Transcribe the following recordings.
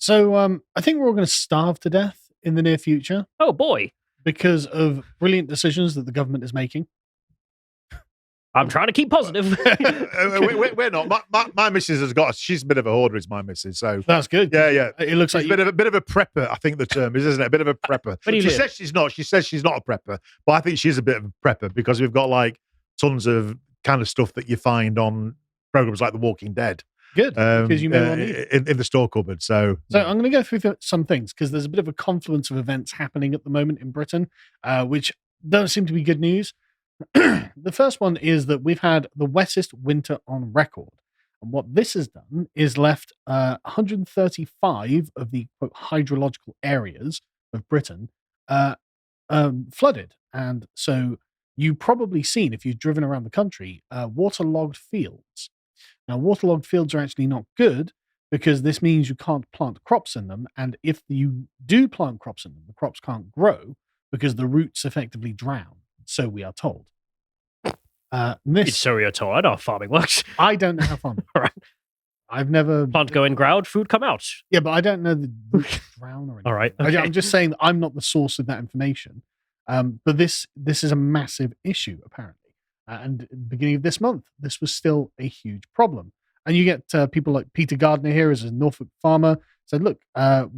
So I think we're all going to starve to death in the near future Oh boy, because of brilliant decisions that the government is making. I'm trying to keep positive. We're not. My missus she's a bit of a hoarder, is my missus. So That's good. Yeah. It looks She's like a bit of a prepper, I think the term is, isn't it? A bit of a prepper. Where do you She live? says she's not. She says she's not a prepper, but I think she's a bit of a prepper because we've got like tons of kind of stuff that you find on programs like The Walking Dead. good because you may well need it. in the store cupboard. So I'm going to go through some things because there's a bit of a confluence of events happening at the moment in Britain, which don't seem to be good news. The first one is that we've had the wettest winter on record. And what this has done is left 135 of the quote, hydrological areas of Britain flooded. And so you've probably seen, if you've driven around the country, waterlogged fields. Now, waterlogged fields are actually not good because this means you can't plant crops in them. And if you do plant crops in them, the crops can't grow because the roots effectively drown. So we are told. It's so you're told. I know how farming works. I don't know how farming. All right. I've never Plant go in ground, food come out. Yeah, but I don't know the roots drown or anything. All right. Okay. I'm just saying that I'm not the source of that information. But this is a massive issue apparently. And at the beginning of this month, this was still a huge problem. And you get people like Peter Gardner here as a Norfolk farmer said, look,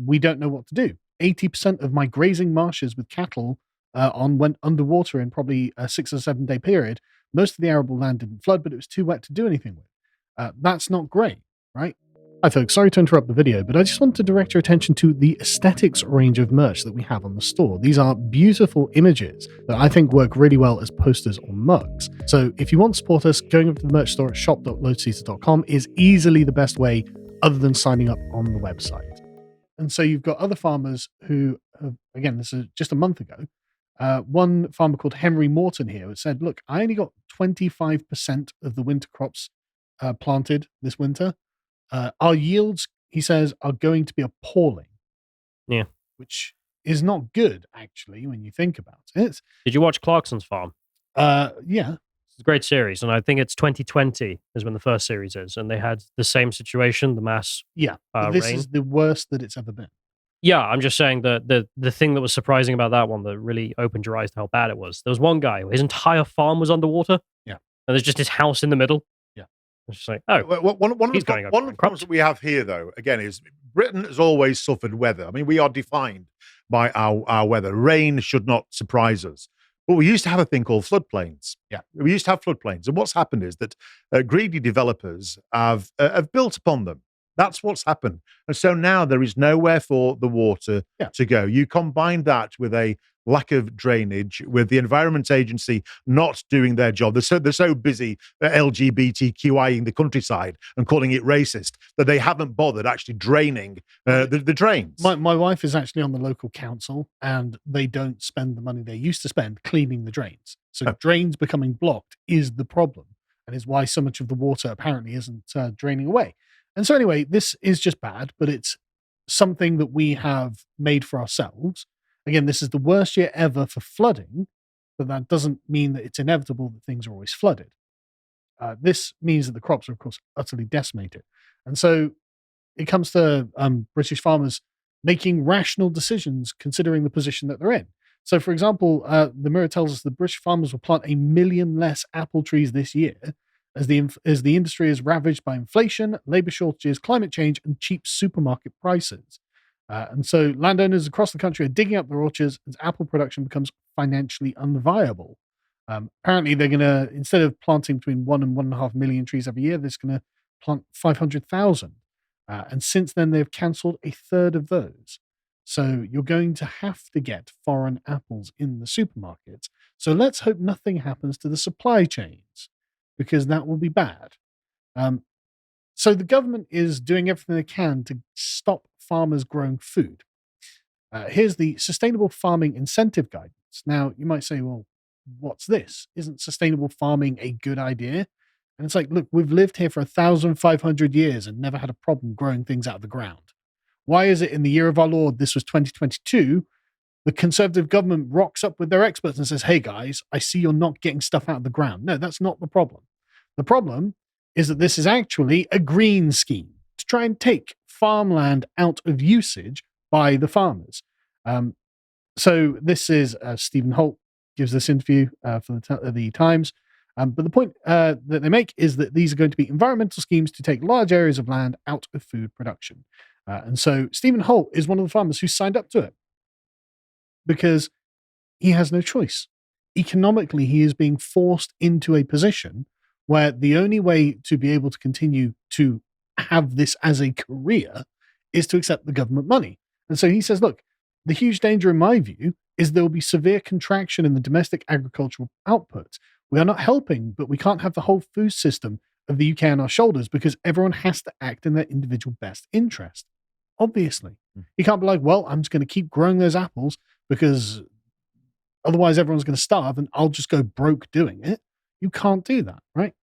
we don't know what to do. 80% of my grazing marshes with cattle went underwater in probably a 6 or 7 day period. Most of the arable land didn't flood, but it was too wet to do anything with. That's not great, right? Hi folks, sorry to interrupt the video, but I just want to direct your attention to the aesthetics range of merch that we have on the store. These are beautiful images that I think work really well as posters or mugs. So if you want to support us, going over to the merch store at shop.lotus.com is easily the best way other than signing up on the website. And so you've got other farmers who, again, this is just a month ago, one farmer called Henry Morton here said, look, I only got 25% of the winter crops planted this winter. Our yields, he says, are going to be appalling. Yeah. Which is not good, actually, when you think about it. Did you watch Clarkson's Farm? Yeah. It's a great series, and I think it's 2020 is when the first series is, and they had the same situation, the mass Yeah. This rain. is the worst that it's ever been. Yeah, I'm just saying that the thing that was surprising about that one that really opened your eyes to how bad it was. There was one guy, his entire farm was underwater. Yeah. And there's just his house in the middle. Yeah. It's just like, oh, one of he's the going problems that we have here, though, again, is Britain has always suffered weather. I mean, we are defined by our weather. Rain should not surprise us. But we used to have a thing called floodplains. Yeah. We used to have floodplains. And what's happened is that greedy developers have built upon them. That's what's happened. And so now there is nowhere for the water to go. You combine that with a lack of drainage, with the Environment Agency not doing their job. They're so busy LGBTQIing the countryside and calling it racist that they haven't bothered actually draining the drains. My wife is actually on the local council, and they don't spend the money they used to spend cleaning the drains. So drains becoming blocked is the problem, and is why so much of the water apparently isn't draining away. And so anyway, this is just bad, but it's something that we have made for ourselves. Again, this is the worst year ever for flooding, but that doesn't mean that it's inevitable that things are always flooded. This means that the crops are, of course, utterly decimated. And so it comes to British farmers making rational decisions considering the position that they're in. So, for example, the Mirror tells us that British farmers will plant 1 million less apple trees this year as the industry is ravaged by inflation, labor shortages, climate change, and cheap supermarket prices. And so landowners across the country are digging up their orchards as apple production becomes financially unviable. Apparently, they're going to, instead of planting between 1 and 1.5 million trees every year, they're just going to plant 500,000. And since then, they've cancelled a third of those. So you're going to have to get foreign apples in the supermarkets. So let's hope nothing happens to the supply chains, because that will be bad. So the government is doing everything they can to stop farmers growing food. Here's the Sustainable Farming Incentive Guidance. Now, you might say, well, what's this? Isn't sustainable farming a good idea? And it's like, look, we've lived here for 1,500 years and never had a problem growing things out of the ground. Why is it in the year of our Lord, this was 2022, the Conservative government rocks up with their experts and says, hey guys, I see you're not getting stuff out of the ground. No, that's not the problem. The problem is that this is actually a green scheme to try and take farmland out of usage by the farmers. So this is Stephen Holt gives this interview for the Times. But the point that they make is that these are going to be environmental schemes to take large areas of land out of food production. And so Stephen Holt is one of the farmers who signed up to it because he has no choice. Economically, he is being forced into a position where the only way to be able to continue to have this as a career is to accept the government money. And so he says, look, the huge danger in my view is there will be severe contraction in the domestic agricultural output. We are not helping, but we can't have the whole food system of the UK on our shoulders because everyone has to act in their individual best interest. Obviously. You can't be like, well, I'm just going to keep growing those apples because otherwise everyone's going to starve and I'll just go broke doing it. You can't do that, right?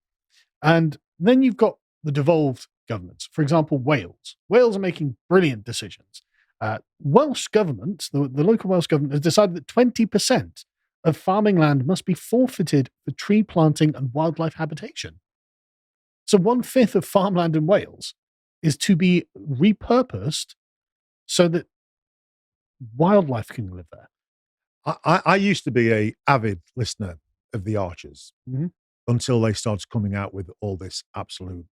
And then you've got the devolved governments. For example, Wales. Wales are making brilliant decisions. Welsh government, the local Welsh government, has decided that 20% of farming land must be forfeited for tree planting and wildlife habitation. So 1/5 of farmland in Wales is to be repurposed so that wildlife can live there. I used to be a avid listener of the Archers until they started coming out with all this absolute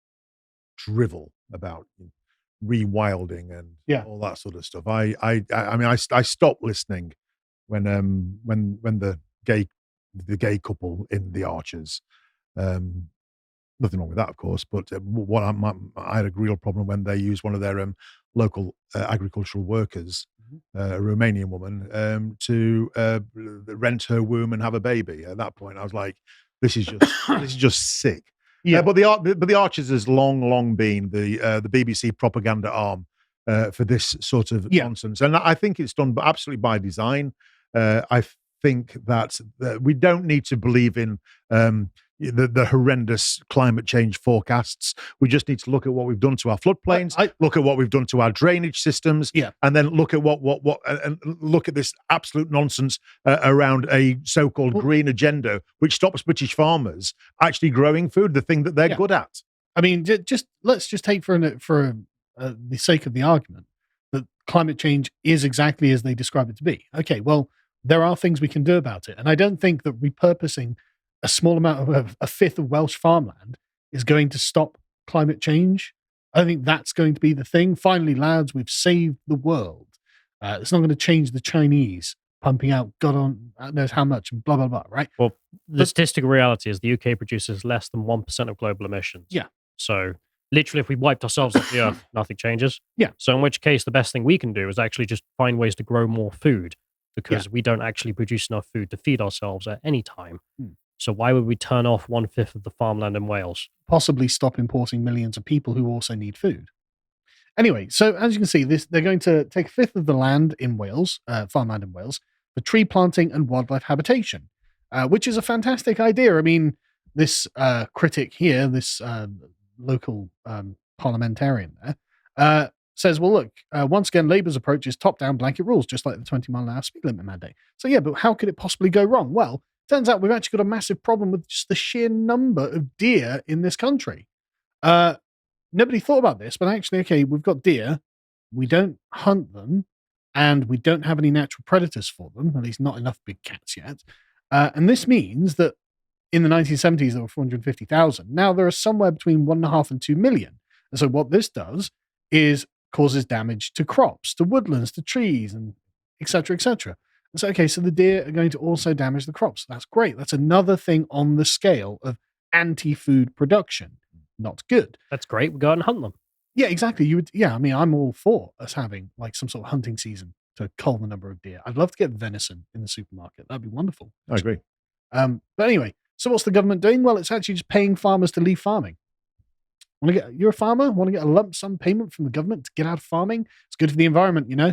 drivel about rewilding and all that sort of stuff. I mean, I stopped listening when the gay couple in the Archers. Nothing wrong with that, of course, but I had a real problem when they used one of their local agricultural workers, a Romanian woman, to rent her womb and have a baby. At that point, I was like, "This is just sick." Yeah, but the Archers has long been the BBC propaganda arm for this sort of nonsense, and I think it's done absolutely by design. I think that we don't need to believe in the horrendous climate change forecasts. We just need to look at what we've done to our floodplains, look at what we've done to our drainage systems, and then look at what and look at this absolute nonsense around a so-called green agenda, which stops British farmers actually growing food, the thing that they're good at. I mean, let's just take for the sake of the argument that climate change is exactly as they describe it to be. Okay, well, there are things we can do about it, and I don't think that repurposing a small amount of a fifth of Welsh farmland is going to stop climate change. I think that's going to be the thing. Finally, lads, we've saved the world. It's not going to change the Chinese pumping out God knows how much and blah, blah, blah, right? Well, the statistical reality is the UK produces less than 1% of global emissions. Yeah. So literally, if we wiped ourselves off the earth, nothing changes. Yeah. So in which case, the best thing we can do is actually just find ways to grow more food because we don't actually produce enough food to feed ourselves at any time. So why would we turn off 1/5 of the farmland in Wales? Possibly stop importing millions of people who also need food. Anyway, so as you can see, they're going to take 1/5 of the land in Wales, farmland in Wales, for tree planting and wildlife habitation, which is a fantastic idea. I mean, this critic here, this local parliamentarian there, says, well, look, once again, Labour's approach is top-down blanket rules, just like the 20-mile-an-hour speed limit mandate. So yeah, but how could it possibly go wrong? Well, turns out we've actually got a massive problem with just the sheer number of deer in this country. Nobody thought about this, but actually, okay, we've got deer. We don't hunt them, and we don't have any natural predators for them, at least not enough big cats yet. And this means that in the 1970s, there were 450,000. Now there are somewhere between 1.5 and 2 million. And so what this does is causes damage to crops, to woodlands, to trees, and et cetera, et cetera. So, okay, so the deer are going to also damage the crops. That's great. That's another thing on the scale of anti-food production. Not good. That's great. We go out and hunt them. Yeah, exactly. I mean, I'm all for us having like some sort of hunting season to cull the number of deer. I'd love to get venison in the supermarket. That'd be wonderful. I agree. But anyway, so what's the government doing? Well, it's actually just paying farmers to leave farming. You're a farmer? Want to get a lump sum payment from the government to get out of farming? It's good for the environment, you know?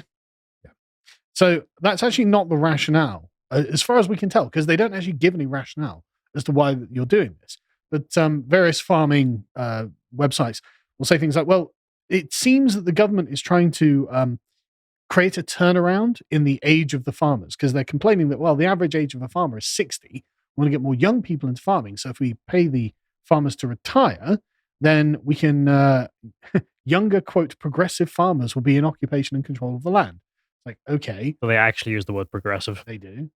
So that's actually not the rationale, as far as we can tell, because they don't actually give any rationale as to why you're doing this. But various farming websites will say things like, well, it seems that the government is trying to create a turnaround in the age of the farmers, because they're complaining that, well, the average age of a farmer is 60. We want to get more young people into farming. So if we pay the farmers to retire, then we can younger, quote, progressive farmers will be in occupation and control of the land. Like, okay. So they actually use the word progressive. They do.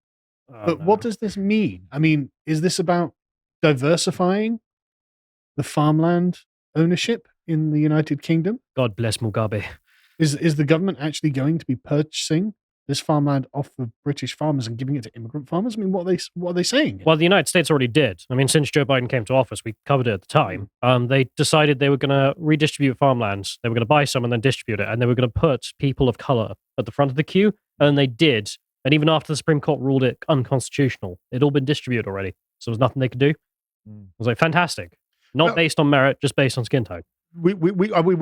Oh, But no. what does this mean? I mean, is this about diversifying the farmland ownership in the United Kingdom? God bless Mugabe. Is the government actually going to be purchasing this farmland off of British farmers and giving it to immigrant farmers? I mean, what are they saying? Well, the United States already did. I mean, since Joe Biden came to office, we covered it at the time. They decided they were going to redistribute farmlands. They were going to buy some and then distribute it, and they were going to put people of color at the front of the queue, and they did. And even after the Supreme Court ruled it unconstitutional, it'd all been distributed already, so there was nothing they could do. It was like fantastic, not based on merit, just based on skin tone. We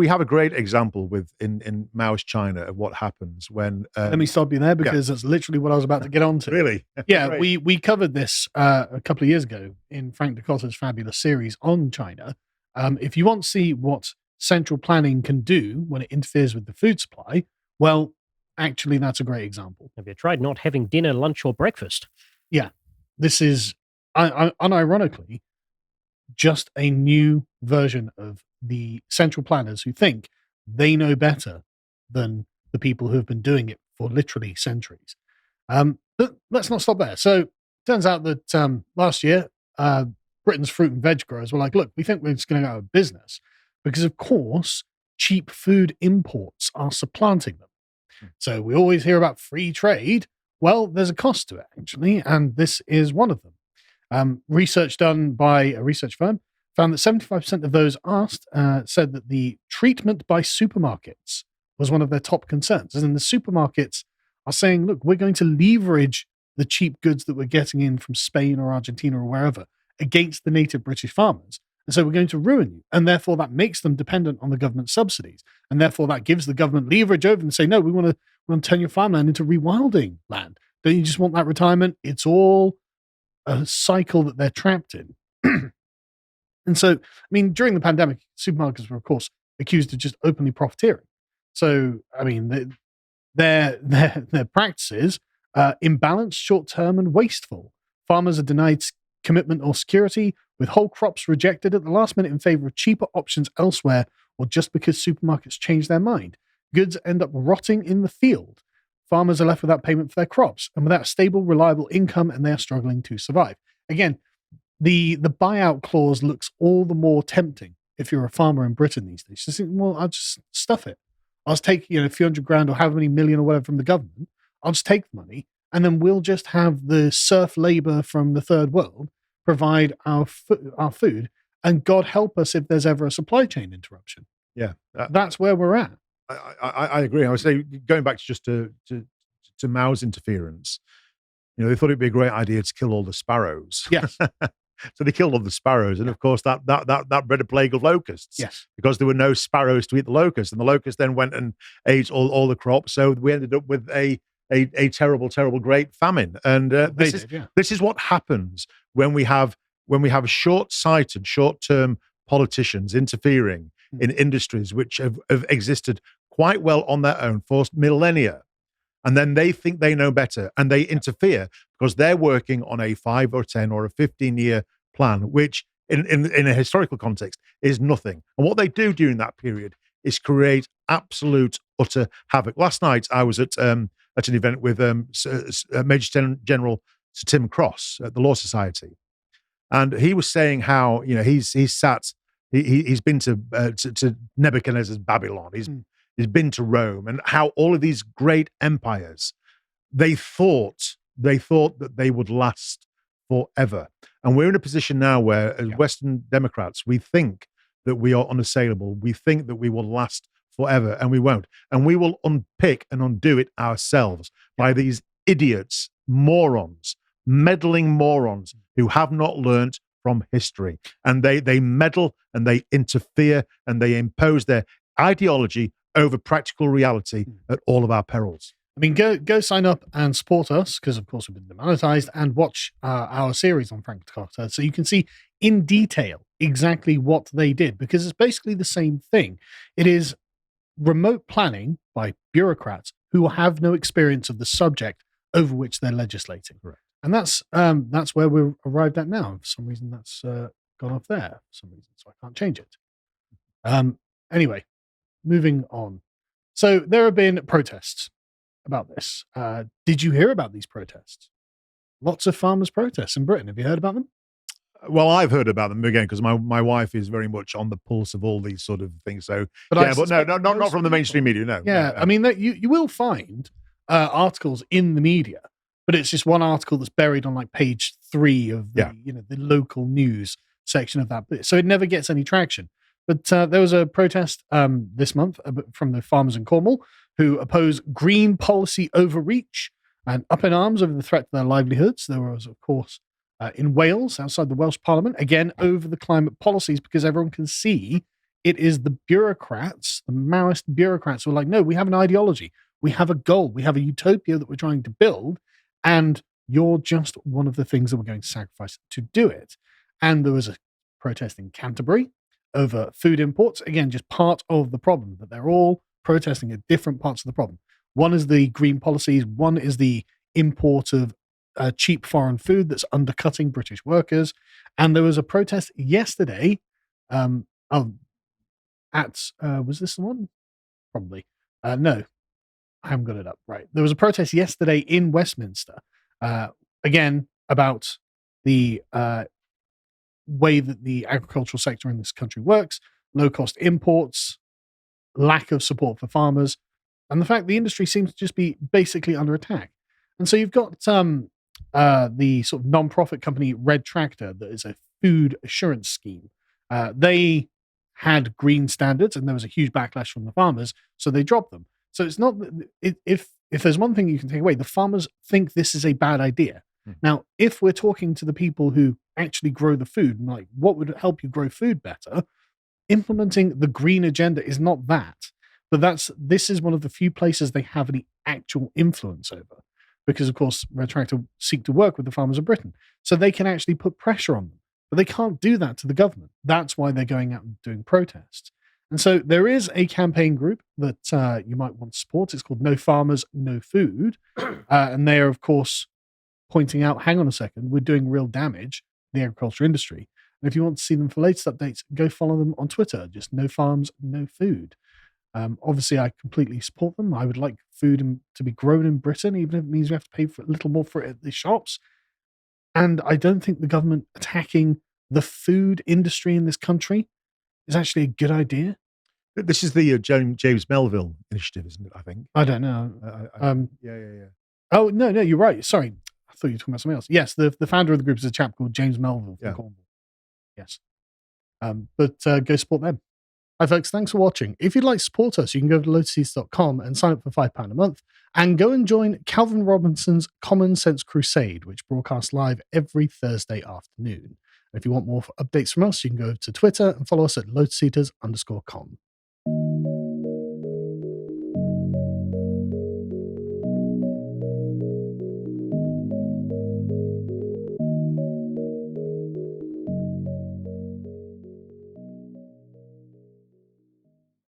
have a great example in Maoist China of what happens when. Let me stop you there because that's literally what I was about to get onto. Really? Yeah, we covered this a couple of years ago in Frank Dakota's fabulous series on China. If you want to see what central planning can do when it interferes with the food supply, well, actually, that's a great example. Have you tried not having dinner, lunch, or breakfast? Yeah, this is unironically just a new version of the central planners who think they know better than the people who have been doing it for literally centuries. But let's not stop there. So it turns out that last year, Britain's fruit and veg growers were like, look, we think we're just going to go out of business because, of course, cheap food imports are supplanting them. So we always hear about free trade. Well, there's a cost to it, actually, and this is one of them. Research done by a research firm found that 75% of those asked said that the treatment by supermarkets was one of their top concerns. As in, the supermarkets are saying, look, we're going to leverage the cheap goods that we're getting in from Spain or Argentina or wherever against the native British farmers. And so we're going to ruin you. And therefore, that makes them dependent on the government subsidies. And therefore, that gives the government leverage over and say, no, we want to turn your farmland into rewilding land. Don't you just want that retirement? It's all a cycle that they're trapped in. And so, I mean, during the pandemic, supermarkets were, of course, accused of just openly profiteering. So, I mean, their practices, imbalanced, short-term, and wasteful. Farmers are denied commitment or security, with whole crops rejected at the last minute in favor of cheaper options elsewhere, or just because supermarkets change their mind. Goods end up rotting in the field. Farmers are left without payment for their crops and without stable, reliable income, and they are struggling to survive. Again, the buyout clause looks all the more tempting if you're a farmer in Britain these days. Just think, well, I'll just stuff it. I'll just take a few hundred grand or however many million or whatever from the government. I'll just take the money, and then we'll just have the serf labor from the third world provide our food, and God help us if there's ever a supply chain interruption. Yeah, that's where we're at. I agree. I would say, going back to Mao's interference, they thought it'd be a great idea to kill all the sparrows. Yes. So they killed all the sparrows, and of course that bred a plague of locusts. Yes, because there were no sparrows to eat the locusts, and the locusts then went and ate all the crops. So we ended up with a terrible, terrible, great famine. And this is what happens when we have short-sighted, short-term politicians interfering in industries which have existed quite well on their own for millennia. And then they think they know better, and they interfere because they're working on a 5 or 10 or a 15-year plan, which in a historical context is nothing. And what they do during that period is create absolute, utter havoc. Last night, I was at an event with Major General Sir Tim Cross at the Law Society, and he was saying how he's been to Nebuchadnezzar's Babylon. He's been to Rome, and how all of these great empires, they thought that they would last forever. And we're in a position now where, as Western Democrats, we think that we are unassailable. We think that we will last forever, and we won't. And we will unpick and undo it ourselves by these idiots, morons, meddling morons who have not learnt from history. And they meddle and they interfere and they impose their ideology over practical reality at all of our perils. I mean, go sign up and support us, because of course we've been demonetized, and watch our series on Frank Dakota, so you can see in detail exactly what they did, because it's basically the same thing. It is remote planning by bureaucrats who have no experience of the subject over which they're legislating. Right. And that's where we're arrived at now. For some reason, that's gone off there for some reason, so I can't change it. Anyway, moving on. So there have been protests about this. Did you hear about these protests? Lots of farmers' protests in Britain. Have you heard about them? Well, I've heard about them again because my wife is very much on the pulse of all these sort of things. So, but no, not from the mainstream media. No. Yeah, no. I mean, you will find articles in the media, but it's just one article that's buried on like page 3 of the the local news section of that. So it never gets any traction. But there was a protest this month from the farmers in Cornwall who oppose green policy overreach and up in arms over the threat to their livelihoods. There was, of course, in Wales, outside the Welsh Parliament, again, over the climate policies, because everyone can see it is the bureaucrats, the Maoist bureaucrats, who are like, no, we have an ideology. We have a goal. We have a utopia that we're trying to build. And you're just one of the things that we're going to sacrifice to do it. And there was a protest in Canterbury over food imports. Again, just part of the problem, that they're all protesting at different parts of the problem. One is the green policies. One is the import of cheap foreign food that's undercutting British workers. And there was a protest yesterday was this the one? Probably. No, I haven't got it up. Right. There was a protest yesterday in Westminster, again, about the way that the agricultural sector in this country works, low-cost imports, lack of support for farmers, and the fact the industry seems to just be basically under attack. And so you've got the sort of non-profit company Red Tractor, that is a food assurance scheme. They had green standards, and there was a huge backlash from the farmers, so they dropped them. So it's not if there's one thing you can take away, the farmers think this is a bad idea. Now, if we're talking to the people who actually grow the food, and like what would help you grow food better, implementing the green agenda is not that. But this is one of the few places they have any actual influence over, because of course Red Tractor seek to work with the farmers of Britain, so they can actually put pressure on them. But they can't do that to the government. That's why they're going out and doing protests. And so there is a campaign group that you might want to support. It's called No Farmers, No Food. And they are, of course, pointing out, hang on a second, we're doing real damage to the agriculture industry. And if you want to see them for latest updates, go follow them on Twitter. Just No Farms, No Food. Obviously, I completely support them. I would like food to be grown in Britain, even if it means we have to pay for a little more for it at the shops. And I don't think the government attacking the food industry in this country is actually a good idea. This is the James Melville initiative, isn't it? I think. I don't know. Yeah. Oh, no, you're right. Sorry. I thought you were talking about something else. Yes, the founder of the group is a chap called James Melville from Cornwall. Yes. But go support them. Hi, folks. Thanks for watching. If you'd like to support us, you can go to lotus.com and sign up for £5 a month, and go and join Calvin Robinson's Common Sense Crusade, which broadcasts live every Thursday afternoon. And if you want more updates from us, you can go to Twitter and follow us at lotuseaters_com.